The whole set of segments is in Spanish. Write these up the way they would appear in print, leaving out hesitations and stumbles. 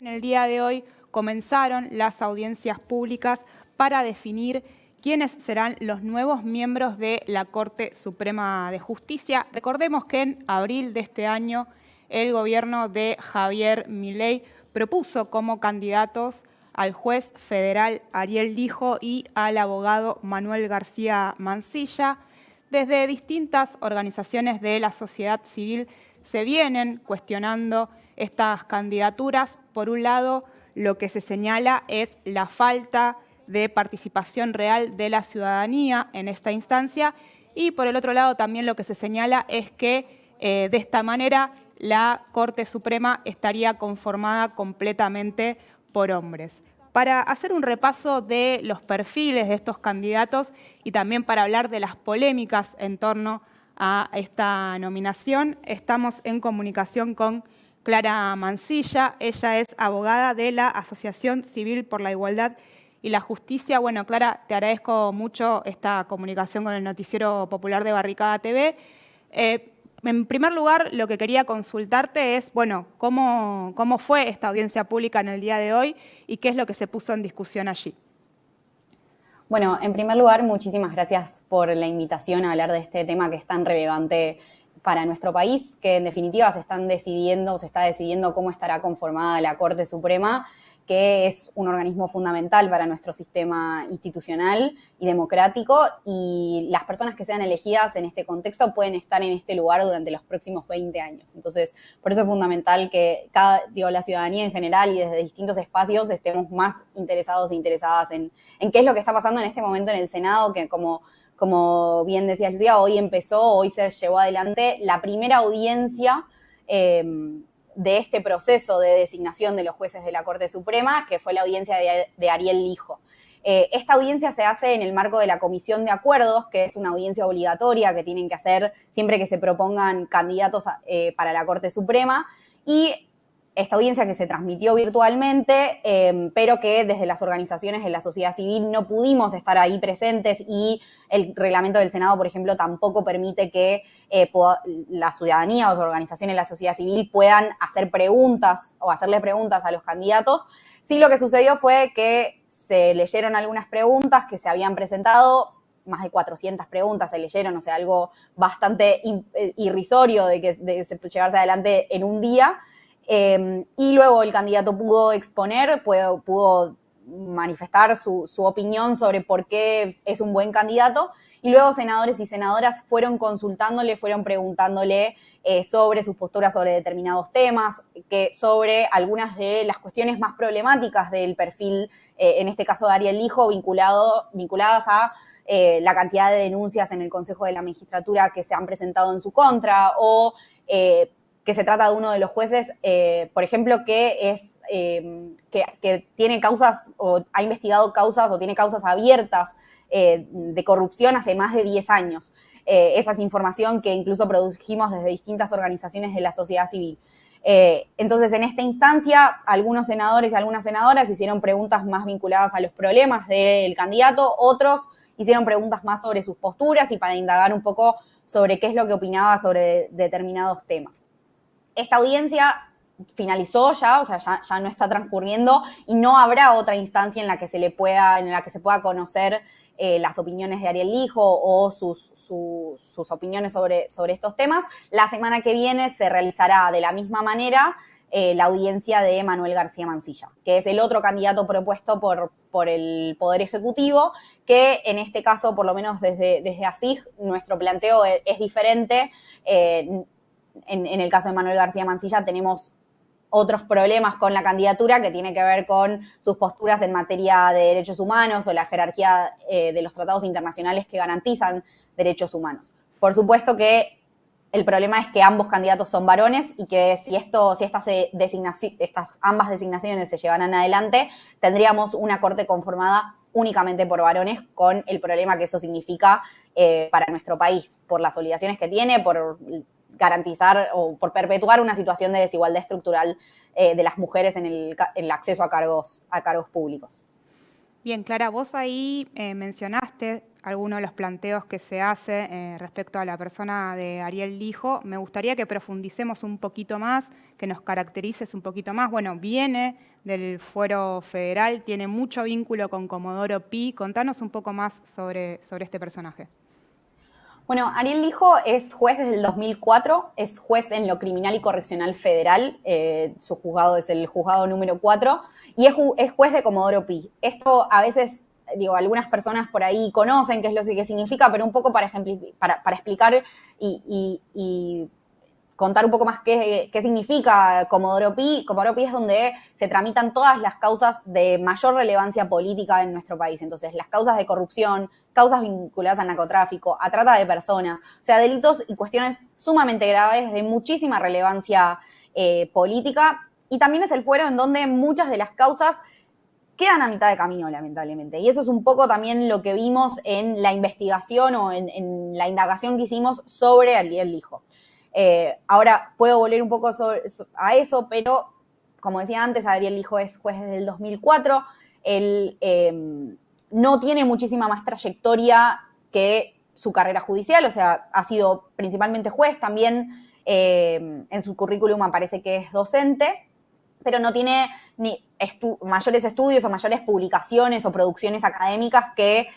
En el día de hoy comenzaron las audiencias públicas para definir quiénes serán los nuevos miembros de la Corte Suprema de Justicia. Recordemos que en abril de este año el gobierno de Javier Milei propuso como candidatos al juez federal Ariel Lijo y al abogado Manuel García Mansilla. Desde distintas organizaciones de la sociedad civil se vienen cuestionando estas candidaturas. Por un lado, lo que se señala es la falta de participación real de la ciudadanía en esta instancia y por el otro lado también lo que se señala es que de esta manera la Corte Suprema estaría conformada completamente por hombres. Para hacer un repaso de los perfiles de estos candidatos y también para hablar de las polémicas en torno a esta nominación, estamos en comunicación con Clara Mansilla. Ella es abogada de la Asociación Civil por la Igualdad y la Justicia. Bueno, Clara, te agradezco mucho esta comunicación con el Noticiero Popular de Barricada TV. En primer lugar, lo que quería consultarte es, bueno, ¿cómo fue esta audiencia pública en el día de hoy y qué es lo que se puso en discusión allí? Bueno, en primer lugar, muchísimas gracias por la invitación a hablar de este tema que es tan relevante para nuestro país, que en definitiva se está decidiendo cómo estará conformada la Corte Suprema, que es un organismo fundamental para nuestro sistema institucional y democrático, y las personas que sean elegidas en este contexto pueden estar en este lugar durante los próximos 20 años. Entonces, por eso es fundamental que la ciudadanía en general y desde distintos espacios estemos más interesados e interesadas en qué es lo que está pasando en este momento en el Senado, que como bien decías, Lucía, hoy se llevó adelante la primera audiencia de este proceso de designación de los jueces de la Corte Suprema, que fue la audiencia de Ariel Lijo. Esta audiencia se hace en el marco de la Comisión de Acuerdos, que es una audiencia obligatoria que tienen que hacer siempre que se propongan candidatos para la Corte Suprema, y esta audiencia que se transmitió virtualmente, pero que desde las organizaciones de la sociedad civil no pudimos estar ahí presentes, y el reglamento del Senado, por ejemplo, tampoco permite que la ciudadanía o las organizaciones de la sociedad civil puedan hacer preguntas o hacerle preguntas a los candidatos. Sí, lo que sucedió fue que se leyeron algunas preguntas que se habían presentado, más de 400 preguntas se leyeron, o sea, algo bastante irrisorio de llevarse adelante en un día. Y luego el candidato pudo exponer, pudo manifestar su opinión sobre por qué es un buen candidato, y luego senadores y senadoras fueron consultándole, fueron preguntándole sobre sus posturas sobre determinados temas, sobre algunas de las cuestiones más problemáticas del perfil, en este caso de Ariel Lijo, vinculadas a la cantidad de denuncias en el Consejo de la Magistratura que se han presentado en su contra, o que se trata de uno de los jueces, por ejemplo, que tiene causas o ha investigado causas o tiene causas abiertas de corrupción hace más de 10 años. Esa es información que incluso produjimos desde distintas organizaciones de la sociedad civil. Entonces, en esta instancia, algunos senadores y algunas senadoras hicieron preguntas más vinculadas a los problemas del candidato, otros hicieron preguntas más sobre sus posturas y para indagar un poco sobre qué es lo que opinaba sobre determinados temas. Esta audiencia finalizó ya, o sea, ya no está transcurriendo, y no habrá otra instancia en la que se pueda conocer las opiniones de Ariel Lijo o sus opiniones sobre estos temas. La semana que viene se realizará de la misma manera la audiencia de Manuel García Mansilla, que es el otro candidato propuesto por el Poder Ejecutivo, que en este caso, por lo menos desde ASIG, nuestro planteo es diferente. En el caso de Manuel García Mansilla tenemos otros problemas con la candidatura que tiene que ver con sus posturas en materia de derechos humanos o la jerarquía de los tratados internacionales que garantizan derechos humanos. Por supuesto que el problema es que ambos candidatos son varones y que si estas ambas designaciones se llevaran adelante, tendríamos una corte conformada únicamente por varones, con el problema que eso significa para nuestro país, por las obligaciones que tiene, por garantizar o por perpetuar una situación de desigualdad estructural de las mujeres en el acceso a cargos públicos. Bien, Clara, vos ahí mencionaste algunos de los planteos que se hace respecto a la persona de Ariel Lijo. Me gustaría que profundicemos un poquito más, que nos caracterices un poquito más. Bueno, viene del Fuero Federal, tiene mucho vínculo con Comodoro Pi. Contanos un poco más sobre este personaje. Bueno, Ariel Lijo es juez desde el 2004, es juez en lo criminal y correccional federal, su juzgado es el juzgado número 4, y es juez de Comodoro Pi. Esto a veces, algunas personas por ahí conocen qué es lo que significa, pero un poco para explicar y contar un poco más qué significa Comodoro Pi. Comodoro Pi es donde se tramitan todas las causas de mayor relevancia política en nuestro país. Entonces, las causas de corrupción, causas vinculadas al narcotráfico, a trata de personas, o sea, delitos y cuestiones sumamente graves de muchísima relevancia política. Y también es el fuero en donde muchas de las causas quedan a mitad de camino, lamentablemente. Y eso es un poco también lo que vimos en la investigación o en la indagación que hicimos sobre Ariel Lijo. Ahora puedo volver un poco a eso, pero como decía antes, Ariel Lijo es juez desde el 2004. Él no tiene muchísima más trayectoria que su carrera judicial, o sea, ha sido principalmente juez, también en su currículum aparece que es docente, pero no tiene ni mayores estudios o mayores publicaciones o producciones académicas que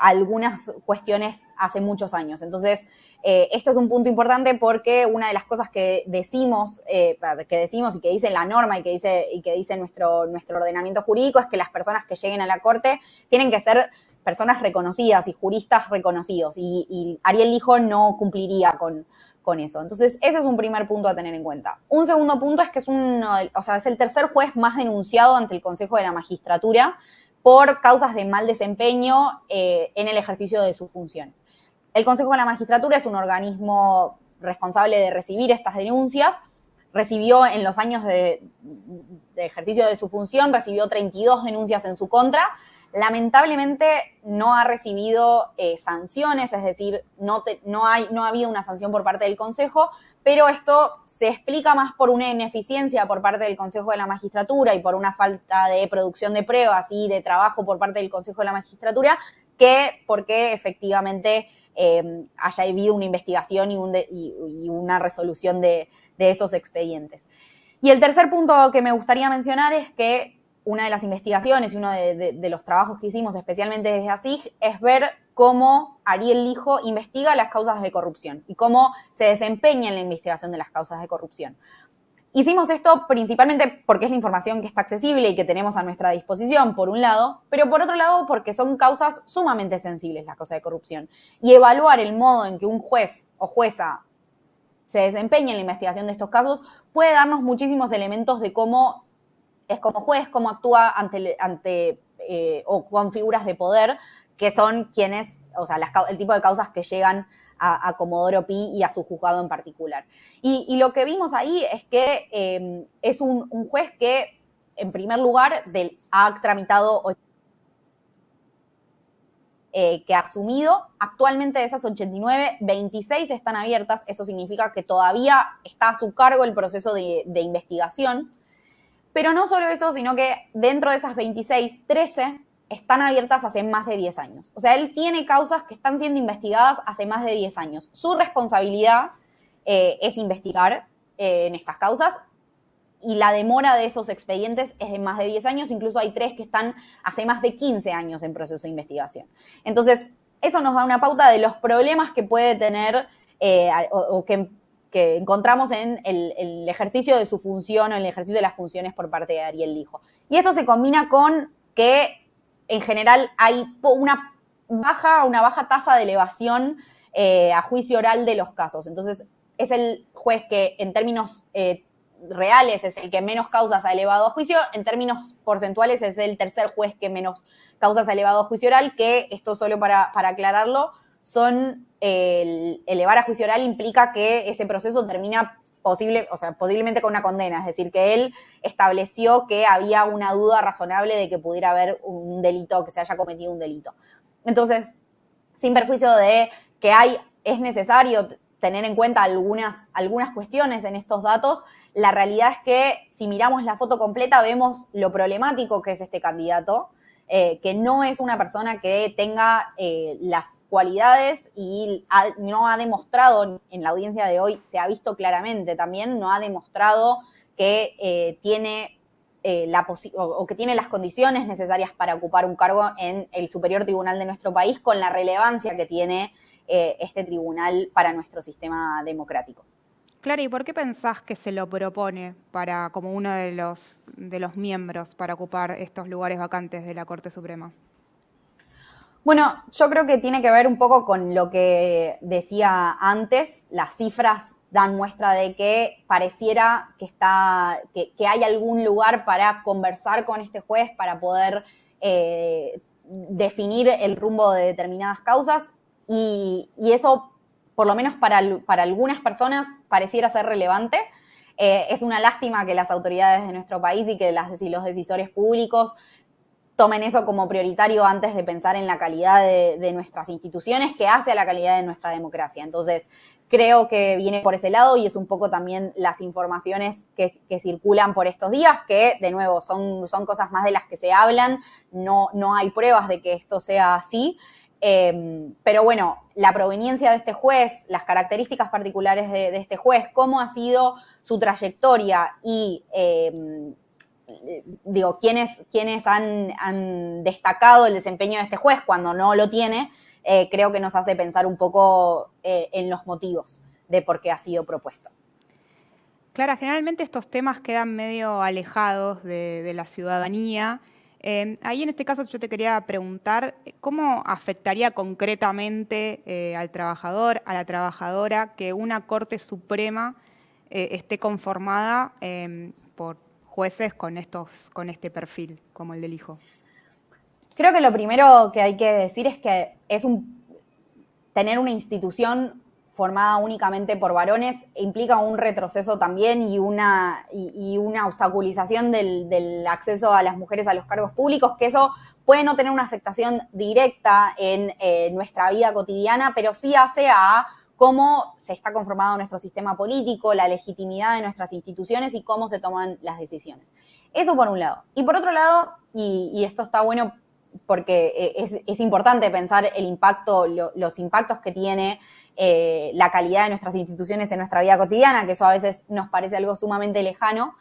algunas cuestiones hace muchos años. Entonces, esto es un punto importante porque una de las cosas que decimos y que dice la norma y que dice nuestro ordenamiento jurídico es que las personas que lleguen a la Corte tienen que ser personas reconocidas y juristas reconocidos, y Ariel Lijo no cumpliría con eso. Entonces, ese es un primer punto a tener en cuenta. Un segundo punto es que es el tercer juez más denunciado ante el Consejo de la Magistratura por causas de mal desempeño en el ejercicio de sus funciones. El Consejo de la Magistratura es un organismo responsable de recibir estas denuncias. Recibió en los años de ejercicio de su función, recibió 32 denuncias en su contra. Lamentablemente no ha recibido sanciones, es decir, no ha habido una sanción por parte del Consejo, pero esto se explica más por una ineficiencia por parte del Consejo de la Magistratura y por una falta de producción de pruebas y de trabajo por parte del Consejo de la Magistratura, que porque efectivamente haya habido una investigación y una resolución de esos expedientes. Y el tercer punto que me gustaría mencionar es que una de las investigaciones y uno de los trabajos que hicimos, especialmente desde ASIG, es ver cómo Ariel Lijo investiga las causas de corrupción y cómo se desempeña en la investigación de las causas de corrupción. Hicimos esto principalmente porque es la información que está accesible y que tenemos a nuestra disposición, por un lado, pero por otro lado porque son causas sumamente sensibles las causas de corrupción. Y evaluar el modo en que un juez o jueza se desempeña en la investigación de estos casos puede darnos muchísimos elementos de cómo es como juez, cómo actúa ante o con figuras de poder, que son quienes, o sea, el tipo de causas que llegan a Comodoro Pi y a su juzgado en particular. Y lo que vimos ahí es que es un juez que, en primer lugar, ha tramitado que ha asumido. Actualmente de esas 89, 26 están abiertas. Eso significa que todavía está a su cargo el proceso de investigación. Pero no solo eso, sino que dentro de esas 26, 13 están abiertas hace más de 10 años. O sea, él tiene causas que están siendo investigadas hace más de 10 años. Su responsabilidad es investigar en estas causas, y la demora de esos expedientes es de más de 10 años. Incluso hay 3 que están hace más de 15 años en proceso de investigación. Entonces, eso nos da una pauta de los problemas que puede tener o que encontramos en el ejercicio de su función o en el ejercicio de las funciones por parte de Ariel Lijo. Y esto se combina con que, en general, hay una baja tasa de elevación a juicio oral de los casos. Entonces, es el juez que, en términos reales, es el que menos causas ha elevado a juicio. En términos porcentuales, es el tercer juez que menos causas ha elevado a juicio oral, que, esto solo para aclararlo, elevar a juicio oral implica que ese proceso termina posiblemente con una condena, es decir, que él estableció que había una duda razonable de que pudiera haber un delito, que se haya cometido un delito. Entonces, sin perjuicio de que es necesario tener en cuenta algunas cuestiones en estos datos, la realidad es que si miramos la foto completa vemos lo problemático que es este candidato, que no es una persona que tenga las cualidades y no ha demostrado, en la audiencia de hoy se ha visto claramente también, no ha demostrado que tiene o que tiene las condiciones necesarias para ocupar un cargo en el superior tribunal de nuestro país con la relevancia que tiene este tribunal para nuestro sistema democrático. Clara, ¿y por qué pensás que se lo propone como uno de los miembros para ocupar estos lugares vacantes de la Corte Suprema? Bueno, yo creo que tiene que ver un poco con lo que decía antes. Las cifras dan muestra de que pareciera que hay algún lugar para conversar con este juez, para poder definir el rumbo de determinadas causas, y eso, por lo menos para algunas personas, pareciera ser relevante. Es una lástima que las autoridades de nuestro país y que los decisores públicos tomen eso como prioritario antes de pensar en la calidad de nuestras instituciones, que hace a la calidad de nuestra democracia. Entonces, creo que viene por ese lado, y es un poco también las informaciones que circulan por estos días, que de nuevo son cosas más de las que se hablan, no hay pruebas de que esto sea así. Pero bueno, la proveniencia de este juez, las características particulares de este juez, cómo ha sido su trayectoria y quienes han destacado el desempeño de este juez cuando no lo tiene, creo que nos hace pensar un poco en los motivos de por qué ha sido propuesto. Clara, generalmente estos temas quedan medio alejados de la ciudadanía. Ahí en este caso yo te quería preguntar, ¿cómo afectaría concretamente al trabajador, a la trabajadora, que una Corte Suprema esté conformada por jueces con este perfil, como el del hijo? Creo que lo primero que hay que decir es que tener una institución formada únicamente por varones implica un retroceso también y una obstaculización del acceso a las mujeres a los cargos públicos, que eso puede no tener una afectación directa en nuestra vida cotidiana, pero sí hace a cómo se está conformado nuestro sistema político, la legitimidad de nuestras instituciones y cómo se toman las decisiones. Eso por un lado. Y por otro lado, y esto está bueno porque es importante pensar el impacto, los impactos que tiene la calidad de nuestras instituciones en nuestra vida cotidiana, que eso a veces nos parece algo sumamente lejano.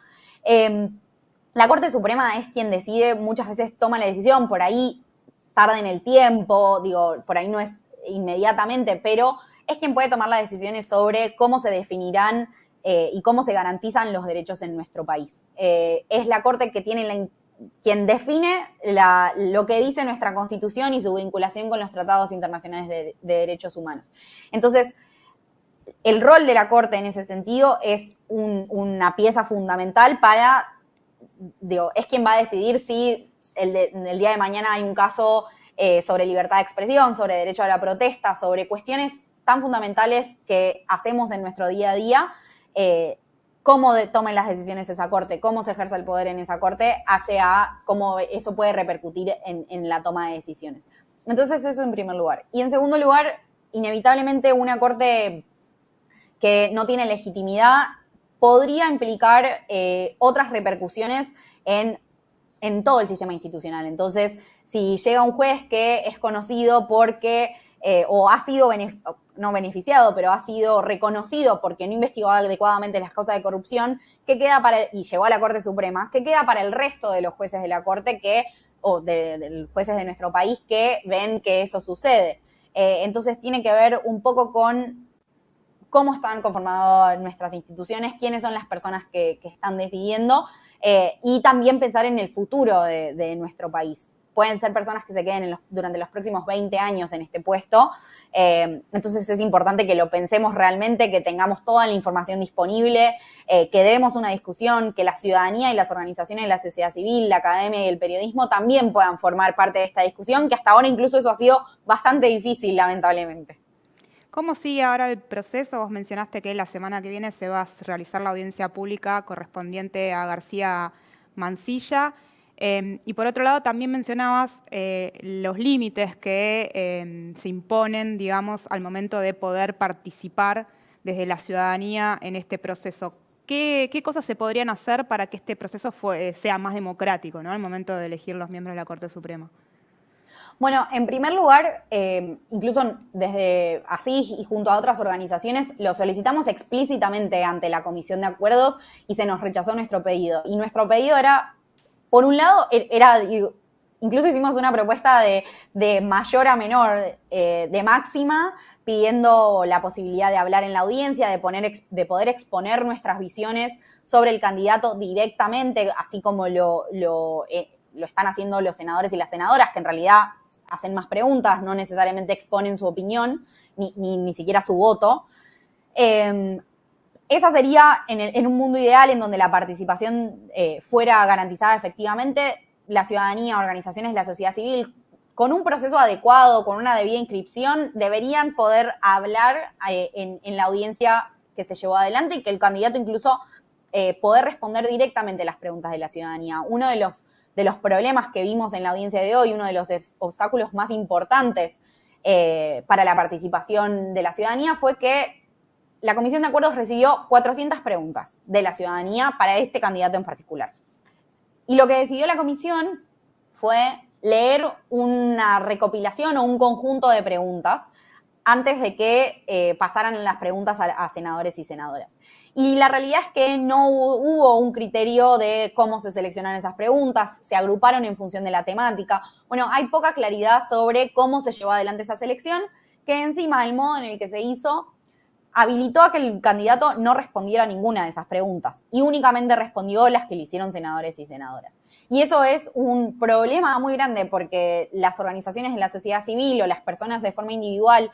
La Corte Suprema es quien decide, muchas veces toma la decisión, por ahí tarda en el tiempo, por ahí no es inmediatamente, pero es quien puede tomar las decisiones sobre cómo se definirán y cómo se garantizan los derechos en nuestro país. Es la Corte que tiene quien define lo que dice nuestra Constitución y su vinculación con los tratados internacionales de derechos humanos. Entonces, el rol de la Corte en ese sentido es una pieza fundamental es quien va a decidir si el día de mañana hay un caso sobre libertad de expresión, sobre derecho a la protesta, sobre cuestiones tan fundamentales que hacemos en nuestro día a día. Cómo tomen las decisiones esa Corte, cómo se ejerce el poder en esa Corte, hace a cómo eso puede repercutir en la toma de decisiones. Entonces, eso en primer lugar. Y en segundo lugar, inevitablemente una Corte que no tiene legitimidad podría implicar otras repercusiones en todo el sistema institucional. Entonces, si llega un juez que es conocido porque o ha sido no beneficiado, pero ha sido reconocido porque no investigó adecuadamente las causas de corrupción, y llegó a la Corte Suprema, ¿qué queda para el resto de los jueces de la Corte o de los jueces de nuestro país que ven que eso sucede? Entonces tiene que ver un poco con cómo están conformadas nuestras instituciones, quiénes son las personas que están decidiendo, y también pensar en el futuro de nuestro país. Pueden ser personas que se queden durante los próximos 20 años en este puesto. Entonces es importante que lo pensemos realmente, que tengamos toda la información disponible, que demos una discusión, que la ciudadanía y las organizaciones de la sociedad civil, la academia y el periodismo también puedan formar parte de esta discusión, que hasta ahora incluso eso ha sido bastante difícil, lamentablemente. ¿Cómo sigue ahora el proceso? Vos mencionaste que la semana que viene se va a realizar la audiencia pública correspondiente a García Mansilla. Y por otro lado, también mencionabas los límites que se imponen, digamos, al momento de poder participar desde la ciudadanía en este proceso. ¿qué cosas se podrían hacer para que este proceso sea más democrático, ¿no?, al momento de elegir los miembros de la Corte Suprema? Bueno, en primer lugar, incluso desde así y junto a otras organizaciones, lo solicitamos explícitamente ante la Comisión de Acuerdos y se nos rechazó nuestro pedido. Y nuestro pedido era, por un lado, incluso hicimos una propuesta de mayor a menor, de máxima, pidiendo la posibilidad de hablar en la audiencia, de poder exponer nuestras visiones sobre el candidato directamente, así como lo están haciendo los senadores y las senadoras, que en realidad hacen más preguntas, no necesariamente exponen su opinión, ni siquiera su voto. Esa sería en un mundo ideal en donde la participación fuera garantizada efectivamente, la ciudadanía, organizaciones de la sociedad civil, con un proceso adecuado, con una debida inscripción, deberían poder hablar en la audiencia que se llevó adelante y que el candidato incluso poder responder directamente las preguntas de la ciudadanía. Uno de los problemas que vimos en la audiencia de hoy, uno de los obstáculos más importantes para la participación de la ciudadanía fue que la Comisión de Acuerdos recibió 400 preguntas de la ciudadanía para este candidato en particular. Y lo que decidió la comisión fue leer una recopilación o un conjunto de preguntas antes de que pasaran las preguntas a senadores y senadoras. Y la realidad es que no hubo un criterio de cómo se seleccionan esas preguntas, se agruparon en función de la temática. Bueno, hay poca claridad sobre cómo se llevó adelante esa selección, que encima el modo en el que se hizo habilitó a que el candidato no respondiera a ninguna de esas preguntas y únicamente respondió las que le hicieron senadores y senadoras. Y eso es un problema muy grande porque las organizaciones de la sociedad civil o las personas de forma individual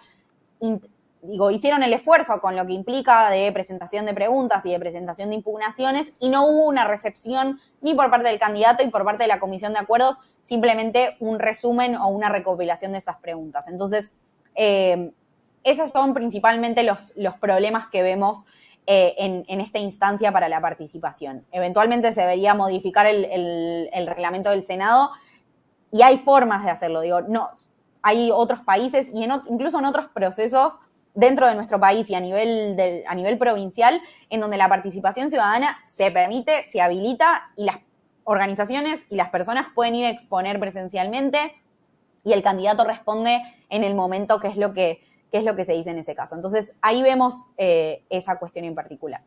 hicieron el esfuerzo con lo que implica de presentación de preguntas y de presentación de impugnaciones y no hubo una recepción ni por parte del candidato y por parte de la Comisión de Acuerdos, simplemente un resumen o una recopilación de esas preguntas. Entonces, esos son principalmente los problemas que vemos en esta instancia para la participación. Eventualmente se debería modificar el reglamento del Senado y hay formas de hacerlo. No, hay otros países y incluso en otros procesos dentro de nuestro país y a nivel provincial en donde la participación ciudadana se permite, se habilita y las organizaciones y las personas pueden ir a exponer presencialmente y el candidato responde en el momento que es lo que se dice en ese caso. Entonces, ahí vemos esa cuestión en particular.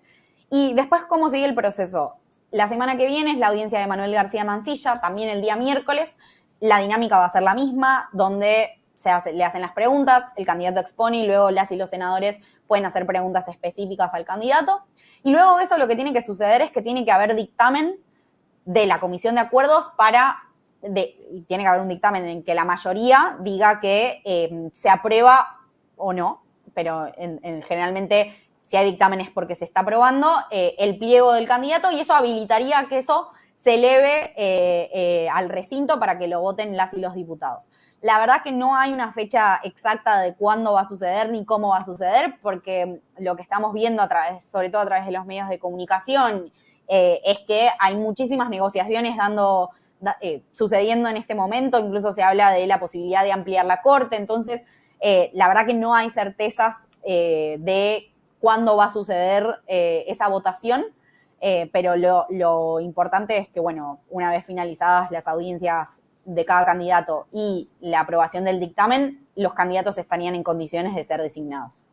Y después, ¿cómo sigue el proceso? La semana que viene es la audiencia de Manuel García Mansilla, también el día miércoles. La dinámica va a ser la misma, donde le hacen las preguntas, el candidato expone y luego las y los senadores pueden hacer preguntas específicas al candidato. Y luego de eso lo que tiene que suceder es que tiene que haber dictamen de la Comisión de Acuerdos y tiene que haber un dictamen en que la mayoría diga que se aprueba o no, pero generalmente si hay dictámenes porque se está aprobando el pliego del candidato y eso habilitaría que eso se eleve al recinto para que lo voten las y los diputados. La verdad que no hay una fecha exacta de cuándo va a suceder ni cómo va a suceder, porque lo que estamos viendo sobre todo a través de los medios de comunicación, es que hay muchísimas negociaciones sucediendo en este momento, incluso se habla de la posibilidad de ampliar la Corte, entonces la verdad que no hay certezas de cuándo va a suceder esa votación, pero lo importante es que, bueno, una vez finalizadas las audiencias de cada candidato y la aprobación del dictamen, los candidatos estarían en condiciones de ser designados.